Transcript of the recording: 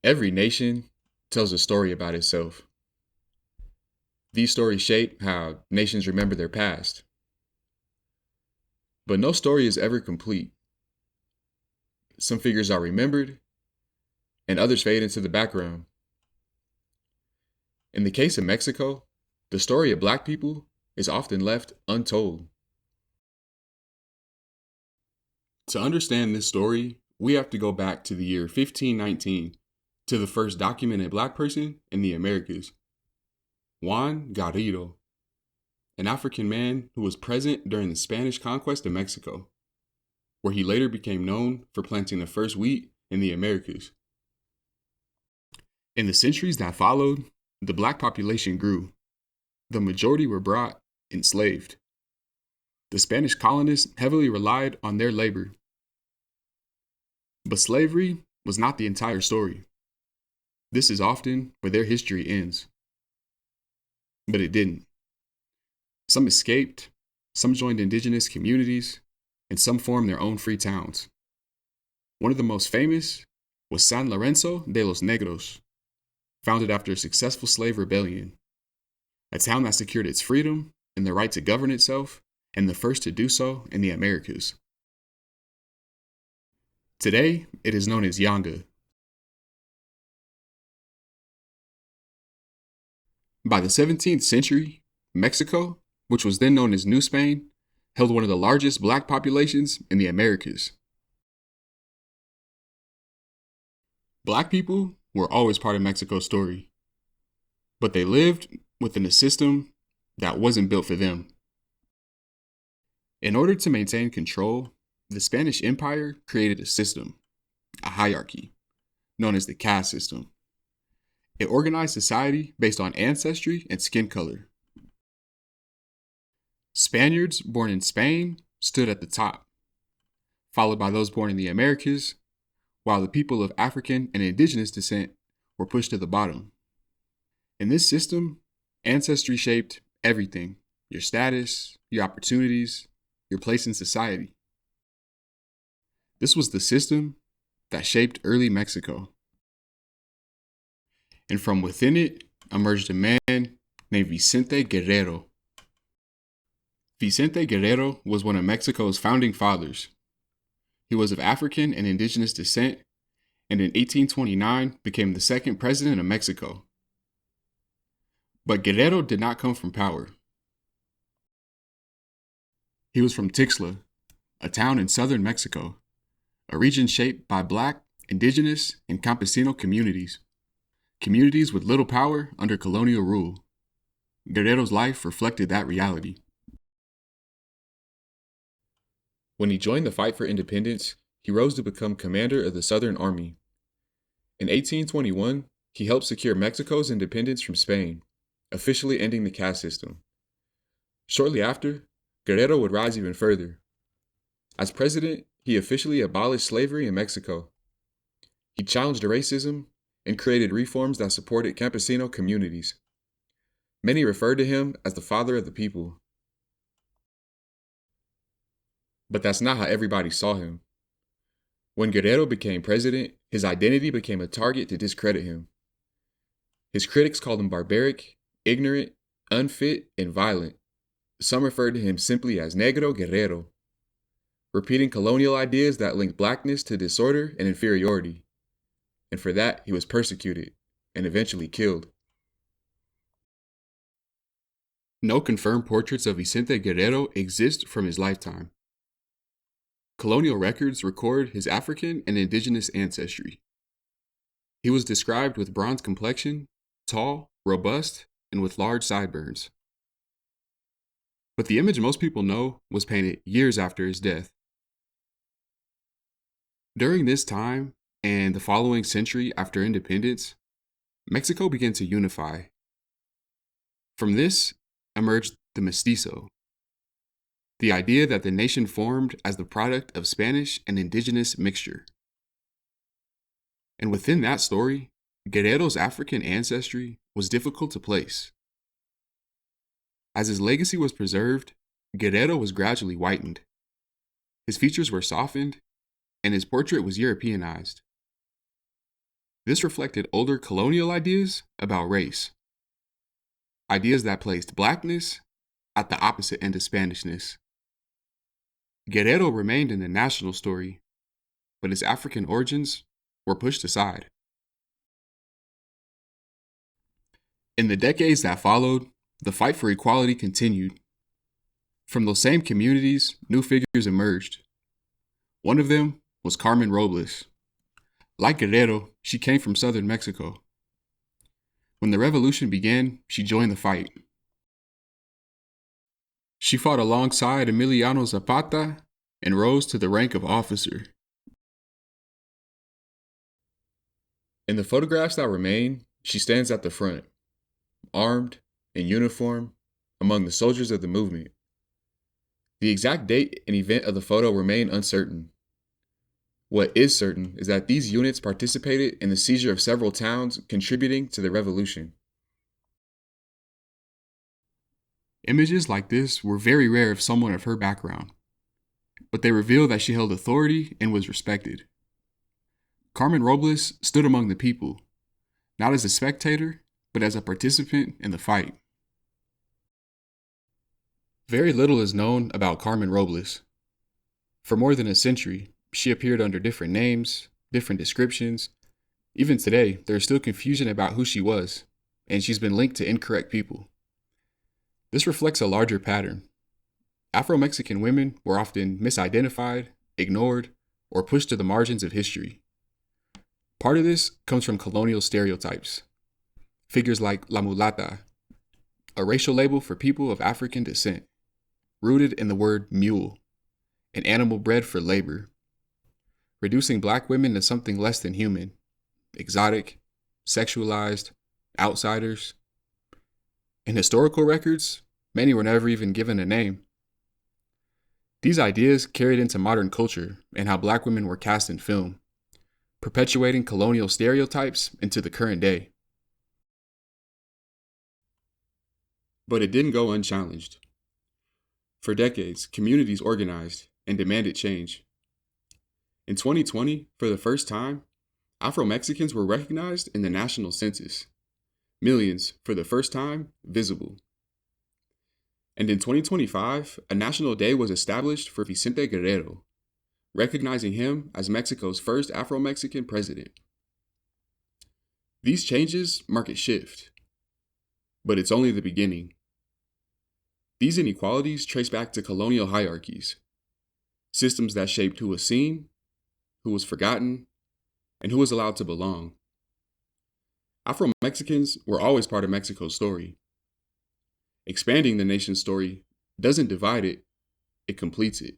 Every nation tells a story about itself. These stories shape how nations remember their past. But no story is ever complete. Some figures are remembered, and others fade into the background. In the case of Mexico, the story of Black people is often left untold. To understand this story, we have to go back to the year 1519 to the first documented Black person in the Americas, Juan Garrido, an African man who was present during the Spanish conquest of Mexico, where he later became known for planting the first wheat in the Americas. In the centuries that followed, the Black population grew. The majority were brought enslaved. The Spanish colonists heavily relied on their labor. But slavery was not the entire story. This is often where their history ends. But it didn't. Some escaped, some joined indigenous communities, and some formed their own free towns. One of the most famous was San Lorenzo de los Negros, founded after a successful slave rebellion, a town that secured its freedom and the right to govern itself, and the first to do so in the Americas. Today, it is known as Yanga. By the 17th century, Mexico, which was then known as New Spain, held one of the largest Black populations in the Americas. Black people were always part of Mexico's story, but they lived within a system that wasn't built for them. In order to maintain control, the Spanish Empire created a system, a hierarchy, known as the caste system. It organized society based on ancestry and skin color. Spaniards born in Spain stood at the top, followed by those born in the Americas, while the people of African and indigenous descent were pushed to the bottom. In this system, ancestry shaped everything: your status, your opportunities, your place in society. This was the system that shaped early Mexico. And from within it emerged a man named Vicente Guerrero. Vicente Guerrero was one of Mexico's founding fathers. He was of African and indigenous descent, and in 1829 became the second president of Mexico. But Guerrero did not come from power. He was from Tixla, a town in southern Mexico, a region shaped by Black, indigenous, and campesino communities with little power under colonial rule. Guerrero's life reflected that reality. When he joined the fight for independence, he rose to become commander of the Southern Army. In 1821, he helped secure Mexico's independence from Spain, officially ending the caste system. Shortly after, Guerrero would rise even further. As president, he officially abolished slavery in Mexico. He challenged racism and created reforms that supported campesino communities. Many referred to him as the father of the people. But that's not how everybody saw him. When Guerrero became president, his identity became a target to discredit him. His critics called him barbaric, ignorant, unfit, and violent. Some referred to him simply as Negro Guerrero, repeating colonial ideas that linked Blackness to disorder and inferiority. And for that, he was persecuted and eventually killed. No confirmed portraits of Vicente Guerrero exist from his lifetime. Colonial records record his African and indigenous ancestry. He was described with bronze complexion, tall, robust, and with large sideburns. But the image most people know was painted years after his death. During this time, and the following century after independence, Mexico began to unify. From this emerged the mestizo, the idea that the nation formed as the product of Spanish and indigenous mixture. And within that story, Guerrero's African ancestry was difficult to place. As his legacy was preserved, Guerrero was gradually whitened. His features were softened, and his portrait was Europeanized. This reflected older colonial ideas about race, ideas that placed blackness at the opposite end of Spanishness. Guerrero remained in the national story, but its African origins were pushed aside. In the decades that followed, the fight for equality continued. From those same communities, new figures emerged. One of them was Carmen Robles. Like Guerrero, she came from southern Mexico. When the revolution began, she joined the fight. She fought alongside Emiliano Zapata and rose to the rank of officer. In the photographs that remain, she stands at the front, armed, in uniform, among the soldiers of the movement. The exact date and event of the photo remain uncertain. What is certain is that these units participated in the seizure of several towns contributing to the revolution. Images like this were very rare of someone of her background, but they reveal that she held authority and was respected. Carmen Robles stood among the people, not as a spectator, but as a participant in the fight. Very little is known about Carmen Robles. For more than a century, she appeared under different names, different descriptions. Even today, there is still confusion about who she was, and she's been linked to incorrect people. This reflects a larger pattern. Afro-Mexican women were often misidentified, ignored, or pushed to the margins of history. Part of this comes from colonial stereotypes. Figures like La Mulata, a racial label for people of African descent, rooted in the word mule, an animal bred for labor, reducing black women to something less than human, exotic, sexualized, outsiders. In historical records, many were never even given a name. These ideas carried into modern culture and how black women were cast in film, perpetuating colonial stereotypes into the current day. But it didn't go unchallenged. For decades, communities organized and demanded change. In 2020, for the first time, Afro-Mexicans were recognized in the national census. Millions, for the first time, visible. And in 2025, a national day was established for Vicente Guerrero, recognizing him as Mexico's first Afro-Mexican president. These changes mark a shift, but it's only the beginning. These inequalities trace back to colonial hierarchies, systems that shaped who was seen, who was forgotten, and who was allowed to belong. Afro-Mexicans were always part of Mexico's story. Expanding the nation's story doesn't divide it, it completes it.